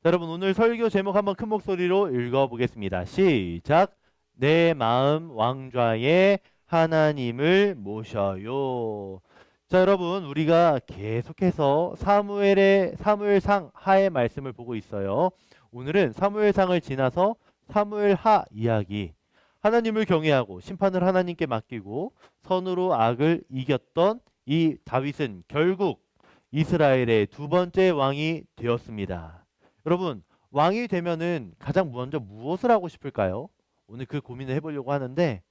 여러분 오늘 설교 제목 한번 큰 목소리로 읽어보겠습니다. 시작. 내 마음 왕좌에 하나님을 모셔요. 자, 여러분 우리가 계속해서 사무엘상 하의 말씀을 보고 있어요. 오늘은 사무엘상을 지나서 사무엘하 이야기. 하나님을 경외하고 심판을 하나님께 맡기고 선으로 악을 이겼던 이 다윗은 결국 이스라엘의 두 번째 왕이 되었습니다. 여러분, 왕이 되면은 가장 먼저 무엇을 하고 싶을까요? 오늘 그 고민을 해보려고 하는데,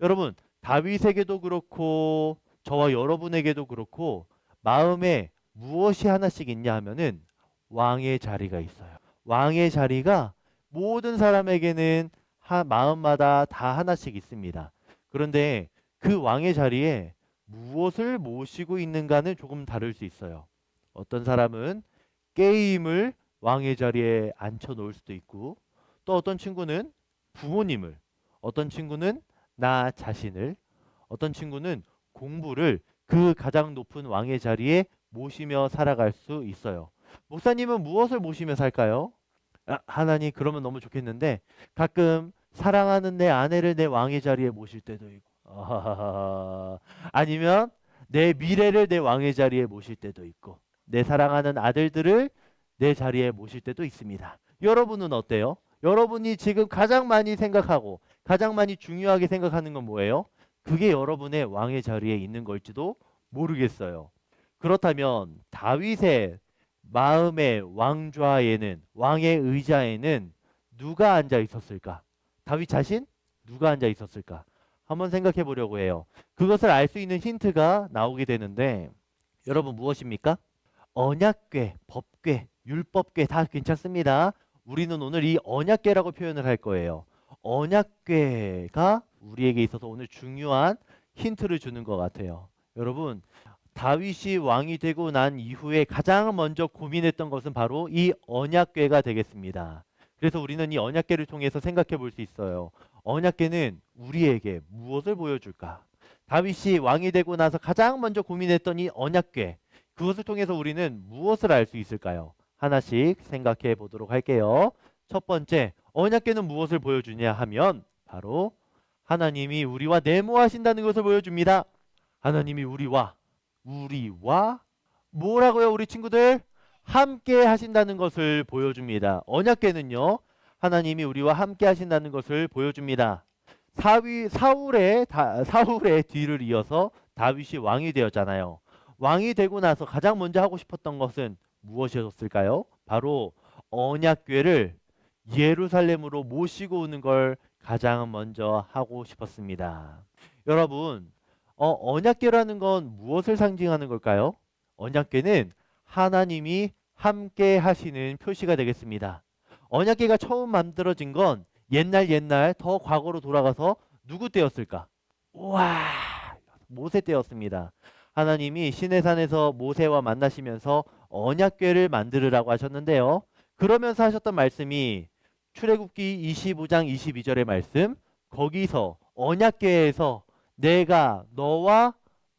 여러분, 다윗에게도 그렇고, 저와 여러분에게도 그렇고, 마음에 무엇이 하나씩 있냐 하면은 왕의 자리가 있어요. 왕의 자리가 모든 사람에게는 마음마다 다 하나씩 있습니다. 그런데 그 왕의 자리에 무엇을 모시고 있는가는 조금 다를 수 있어요. 어떤 사람은 게임을 왕의 자리에 앉혀 놓을 수도 있고, 또 어떤 친구는 부모님을, 어떤 친구는 나 자신을, 어떤 친구는 공부를 그 가장 높은 왕의 자리에 모시며 살아갈 수 있어요. 목사님은 무엇을 모시며 살까요? 하나님, 그러면 너무 좋겠는데 가끔 사랑하는 내 아내를 내 왕의 자리에 모실 때도 있고, 아니면 내 미래를 내 왕의 자리에 모실 때도 있고, 내 사랑하는 아들들을 내 자리에 모실 때도 있습니다. 여러분은 어때요? 여러분이 지금 가장 많이 생각하고 가장 많이 중요하게 생각하는 건 뭐예요? 그게 여러분의 왕의 자리에 있는 걸지도 모르겠어요. 그렇다면 다윗의 마음의 왕좌에는, 왕의 의자에는 누가 앉아 있었을까? 다윗 자신? 누가 앉아 있었을까? 한번 생각해 보려고 해요. 그것을 알 수 있는 힌트가 나오게 되는데, 여러분 무엇입니까? 언약궤, 법궤, 율법궤 다 괜찮습니다. 우리는 오늘 이 언약궤라고 표현을 할 거예요. 언약궤가 우리에게 있어서 오늘 중요한 힌트를 주는 것 같아요. 여러분, 다윗이 왕이 되고 난 이후에 가장 먼저 고민했던 것은 바로 이 언약궤가 되겠습니다. 그래서 우리는 이 언약궤를 통해서 생각해 볼 수 있어요. 언약궤는 우리에게 무엇을 보여줄까? 다윗이 왕이 되고 나서 가장 먼저 고민했던 이 언약궤, 그것을 통해서 우리는 무엇을 알 수 있을까요? 하나씩 생각해 보도록 할게요. 첫 번째, 언약궤는 무엇을 보여주냐 하면 바로 하나님이 우리와 내모하신다는 것을 보여줍니다. 하나님이 우리와 뭐라고요, 우리 친구들? 함께 하신다는 것을 보여줍니다. 언약궤는요, 하나님이 우리와 함께 하신다는 것을 보여줍니다. 사울의 뒤를 이어서 다윗이 왕이 되었잖아요. 왕이 되고 나서 가장 먼저 하고 싶었던 것은 무엇이었을까요? 바로 언약궤를 예루살렘으로 모시고 오는 걸 가장 먼저 하고 싶었습니다. 여러분, 언약궤라는 건 무엇을 상징하는 걸까요? 언약궤는 하나님이 함께 하시는 표시가 되겠습니다. 언약궤가 처음 만들어진 건 옛날 더 과거로 돌아가서 누구 때였을까? 우와, 모세 때였습니다. 하나님이 시내산에서 모세와 만나시면서 언약궤를 만들으라고 하셨는데요. 그러면서 하셨던 말씀이 출애굽기 25장 22절의 말씀, 거기서 언약궤에서 내가 너와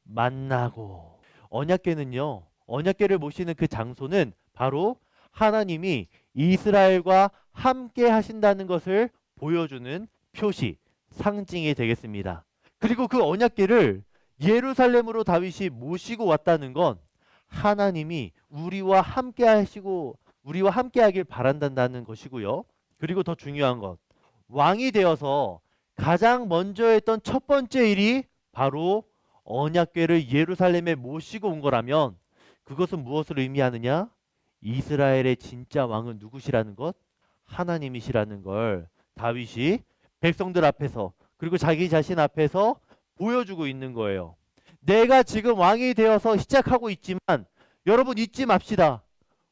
만나고. 언약궤는요, 언약궤를 모시는 그 장소는 바로 하나님이 이스라엘과 함께 하신다는 것을 보여주는 표시, 상징이 되겠습니다. 그리고 그 언약궤를 예루살렘으로 다윗이 모시고 왔다는 건 하나님이 우리와 함께 하길 바란다는 것이고요. 그리고 더 중요한 것, 왕이 되어서 가장 먼저 했던 첫 번째 일이 바로 언약궤를 예루살렘에 모시고 온 거라면 그것은 무엇을 의미하느냐? 이스라엘의 진짜 왕은 누구시라는 것? 하나님이시라는 걸 다윗이 백성들 앞에서, 그리고 자기 자신 앞에서 보여주고 있는 거예요. 내가 지금 왕이 되어서 시작하고 있지만 여러분 잊지 맙시다.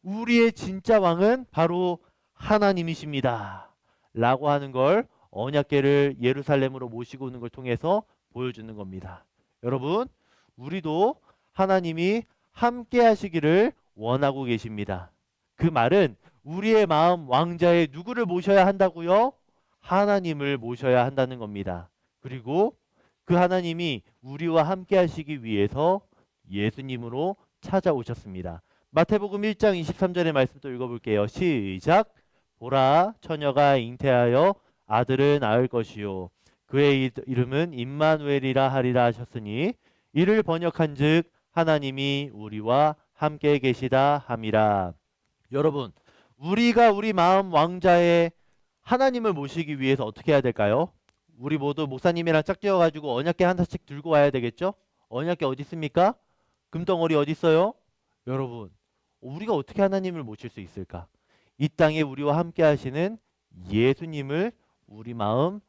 우리의 진짜 왕은 바로 하나님이십니다. 라고 하는 걸 언약궤를 예루살렘으로 모시고 오는 걸 통해서 보여주는 겁니다. 여러분, 우리도 하나님이 함께 하시기를 원하고 계십니다. 그 말은 우리의 마음 왕자에 누구를 모셔야 한다고요? 하나님을 모셔야 한다는 겁니다. 그리고 그 하나님이 우리와 함께 하시기 위해서 예수님으로 찾아오셨습니다. 마태복음 1장 23절의 말씀 또 읽어볼게요. 시작. 보라, 처녀가 잉태하여 아들을 낳을 것이요 그의 이름은 임마누엘이라 하리라 하셨으니 이를 번역한즉 하나님이 우리와 함께 계시다 함이라. 여러분, 우리가 우리 마음 왕좌에 하나님을 모시기 위해서 어떻게 해야 될까요? 우리 모두 목사님이랑 짝지어가지고 언약궤 하나씩 들고 와야 되겠죠? 언약궤 어디 있습니까? 금덩어리 어디 있어요? 여러분, 우리가 어떻게 하나님을 모실 수 있을까? 이 땅에 우리와 함께 하시는 예수님을 우리 마음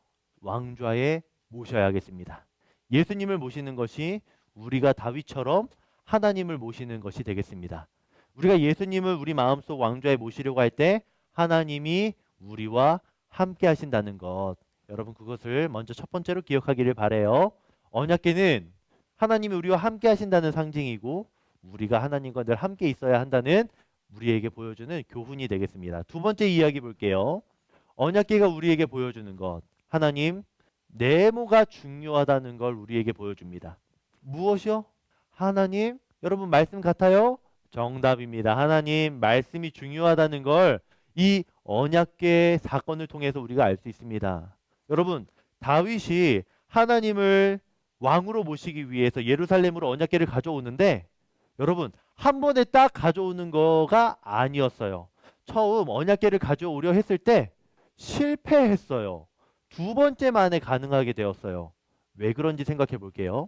왕좌에 모셔야겠습니다. 예수님을 모시는 것이 우리가 다윗처럼 하나님을 모시는 것이 되겠습니다. 우리가 예수님을 우리 마음속 왕좌에 모시려고 할 때 하나님이 우리와 함께 하신다는 것, 여러분 그것을 먼저 첫 번째로 기억하기를 바라요. 언약궤는 하나님이 우리와 함께 하신다는 상징이고 우리가 하나님과 늘 함께 있어야 한다는 우리에게 보여주는 교훈이 되겠습니다. 두 번째 이야기 볼게요. 언약궤가 우리에게 보여주는 것, 하나님 네모가 중요하다는 걸 우리에게 보여줍니다. 무엇이요? 하나님, 여러분 말씀 같아요? 정답입니다. 하나님 말씀이 중요하다는 걸 이 언약궤 사건을 통해서 우리가 알 수 있습니다. 여러분, 다윗이 하나님을 왕으로 모시기 위해서 예루살렘으로 언약궤를 가져오는데 여러분, 한 번에 딱 가져오는 거가 아니었어요. 처음 언약궤를 가져오려 했을 때 실패했어요. 두 번째 만에 가능하게 되었어요. 왜 그런지 생각해 볼게요.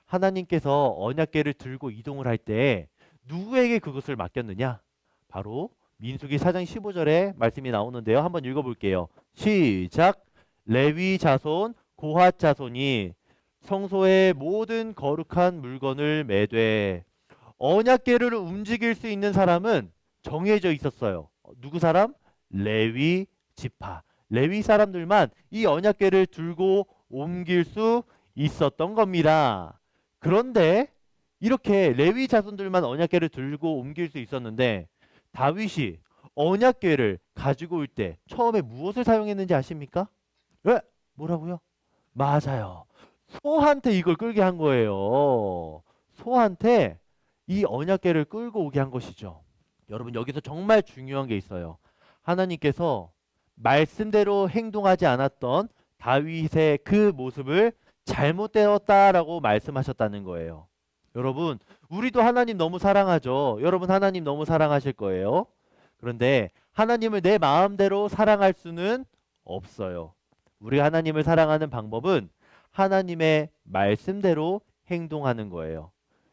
하나님께서 언약궤를 들고 이동을 할 때 누구에게 그것을 맡겼느냐? 바로 민수기 4장 15절에 말씀이 나오는데요. 한번 읽어볼게요. 시작. 레위 자손 고핫 자손이 성소의 모든 거룩한 물건을 매되. 언약궤를 움직일 수 있는 사람은 정해져 있었어요. 누구 사람? 레위 지파. 레위 사람들만 이 언약궤를 들고 옮길 수 있었던 겁니다. 그런데 이렇게 레위 자손들만 언약궤를 들고 옮길 수 있었는데 다윗이 언약궤를 가지고 올 때 처음에 무엇을 사용했는지 아십니까? 왜? 뭐라고요? 맞아요. 소한테 이걸 끌게 한 거예요. 소한테 이 언약궤를 끌고 오게 한 것이죠. 여러분 여기서 정말 중요한 게 있어요. 하나님께서 말씀대로 행동하지 않았던 다윗의 그 모습을 잘못되었다라고 말씀하셨다는 거예요. 여러분, 우리도 하나님 너무 사랑하죠. 여러분 하나님 너무 사랑하실 거예요. 그런데 하나님을 내 마음대로 사랑할 수는 없어요. 우리가 하나님을 사랑하는 방법은 하나님의 말씀대로 행동하는 거예요.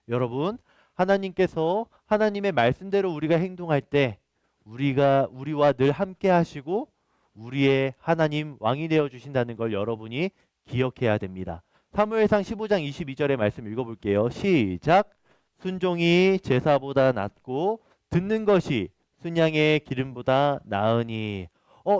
여러분, 하나님께서 하나님의 말씀대로 우리가 행동할 때 우리와 늘 함께 하시고 우리의 하나님 왕이 되어 주신다는 걸 여러분이 기억해야 됩니다. 사무엘상 15장 22절의 말씀 읽어볼게요. 시작. 순종이 제사보다 낫고 듣는 것이 순양의 기름보다 나으니.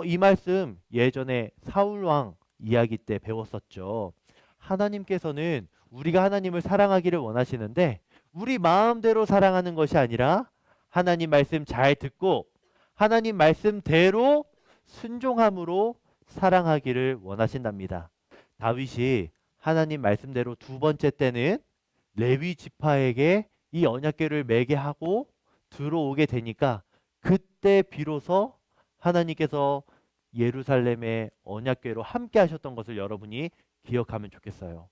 이 말씀 예전에 사울왕 이야기 때 배웠었죠. 하나님께서는 우리가 하나님을 사랑하기를 원하시는데 우리 마음대로 사랑하는 것이 아니라 하나님 말씀 잘 듣고 하나님 말씀대로 순종함으로 사랑하기를 원하신답니다. 다윗이 하나님 말씀대로 두 번째 때는 레위 지파에게 이 언약궤를 매게 하고 들어오게 되니까 그때 비로소 하나님께서 예루살렘의 언약궤로 함께 하셨던 것을 여러분이 기억하면 좋겠어요.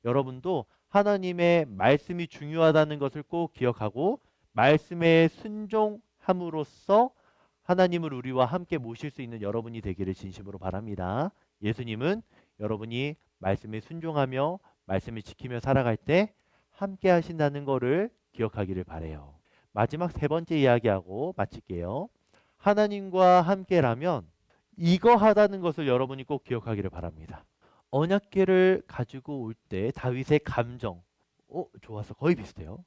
여러분도 하나님의 말씀이 중요하다는 것을 꼭 기억하고 말씀에 순종함으로써 하나님을 우리와 함께 모실 수 있는 여러분이 되기를 진심으로 바랍니다. 예수님은 여러분이 말씀에 순종하며 말씀을 지키며 살아갈 때 함께 하신다는 것을 기억하기를 바라요. 마지막 세 번째 이야기하고 마칠게요. 하나님과 함께라면 이거 하다는 것을 여러분이 꼭 기억하기를 바랍니다. 언약궤를 가지고 올 때 다윗의 감정, 좋았어. 거의 비슷해요.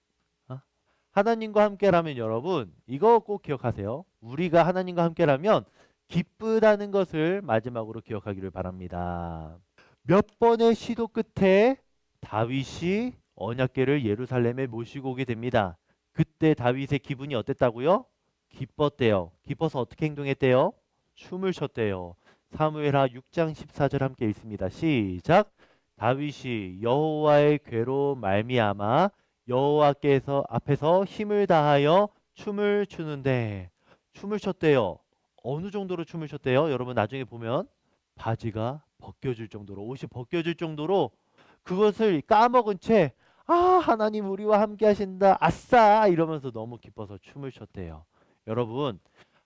하나님과 함께라면 여러분 이거 꼭 기억하세요. 우리가 하나님과 함께라면 기쁘다는 것을 마지막으로 기억하기를 바랍니다. 몇 번의 시도 끝에 다윗이 언약궤를 예루살렘에 모시고 오게 됩니다. 그때 다윗의 기분이 어땠다고요? 기뻤대요. 기뻐서 어떻게 행동했대요? 춤을 췄대요. 사무엘하 6장 14절 함께 읽습니다. 시작. 다윗이 여호와의 궤로 말미암아 여호와께서 앞에서 힘을 다하여 춤을 추는데 춤을 췄대요. 어느 정도로 춤을 췄대요? 여러분 나중에 보면 바지가 벗겨질 정도로 옷이 벗겨질 정도로 그것을 까먹은 채 하나님 우리와 함께 하신다 아싸 이러면서 너무 기뻐서 춤을 췄대요. 여러분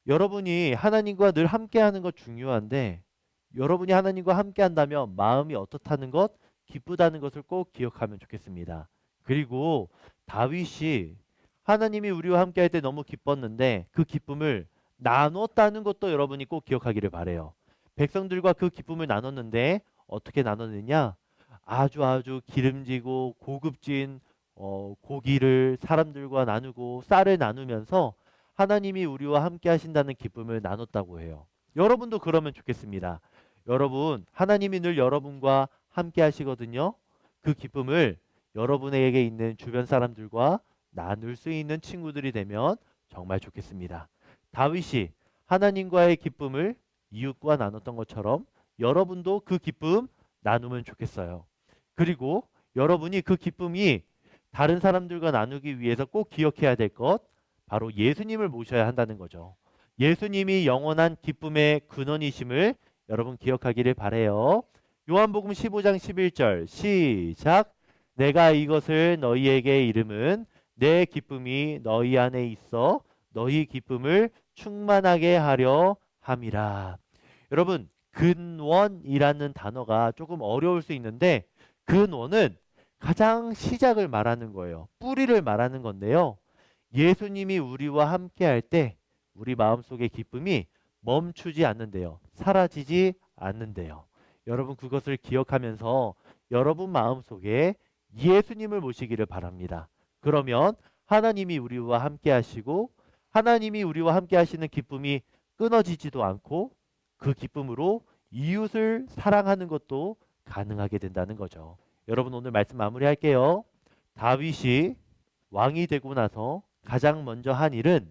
여러분이 하나님과 늘 함께 하는 것 중요한데 여러분이 하나님과 함께 한다면 마음이 어떻다는 것 기쁘다는 것을 꼭 기억하면 좋겠습니다. 그리고 다윗이 하나님이 우리와 함께 할 때 너무 기뻤는데 그 기쁨을 나눴다는 것도 여러분이 꼭 기억하기를 바래요. 백성들과 그 기쁨을 나눴는데 어떻게 나눴느냐? 아주 기름지고 고급진 고기를 사람들과 나누고 쌀을 나누면서 하나님이 우리와 함께 하신다는 기쁨을 나눴다고 해요. 여러분도 그러면 좋겠습니다. 여러분, 하나님이 늘 여러분과 함께 하시거든요. 그 기쁨을 여러분에게 있는 주변 사람들과 나눌 수 있는 친구들이 되면 정말 좋겠습니다. 다윗이 하나님과의 기쁨을 이웃과 나눴던 것처럼 여러분도 그 기쁨 나누면 좋겠어요. 그리고 여러분이 그 기쁨이 다른 사람들과 나누기 위해서 꼭 기억해야 될 것, 바로 예수님을 모셔야 한다는 거죠. 예수님이 영원한 기쁨의 근원이심을 여러분 기억하기를 바래요. 요한복음 15장 11절 시작. 내가 이것을 너희에게 이름은 내 기쁨이 너희 안에 있어 너희 기쁨을 충만하게 하려 함이라. 여러분 근원이라는 단어가 조금 어려울 수 있는데 근원은 가장 시작을 말하는 거예요. 뿌리를 말하는 건데요. 예수님이 우리와 함께 할 때 우리 마음속의 기쁨이 멈추지 않는데요. 사라지지 않는데요. 여러분 그것을 기억하면서 여러분 마음속에 예수님을 모시기를 바랍니다. 그러면 하나님이 우리와 함께 하시고 하나님이 우리와 함께 하시는 기쁨이 끊어지지도 않고 그 기쁨으로 이웃을 사랑하는 것도 가능하게 된다는 거죠. 여러분 오늘 말씀 마무리할게요. 다윗이 왕이 되고 나서 가장 먼저 한 일은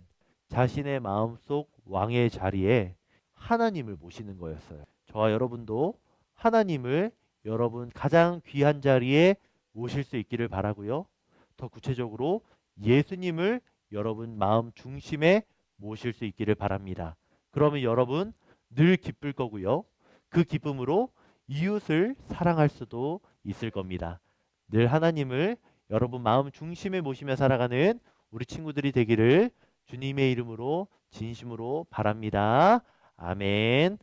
자신의 마음속 왕의 자리에 하나님을 모시는 거였어요. 저와 여러분도 하나님을 여러분 가장 귀한 자리에 모실 수 있기를 바라고요. 더 구체적으로 예수님을 여러분 마음 중심에 모실 수 있기를 바랍니다. 그러면 여러분 늘 기쁠 거고요. 그 기쁨으로 이웃을 사랑할 수도 있을 겁니다. 늘 하나님을 여러분 마음 중심에 모시며 살아가는 우리 친구들이 되기를 주님의 이름으로 진심으로 바랍니다. 아멘.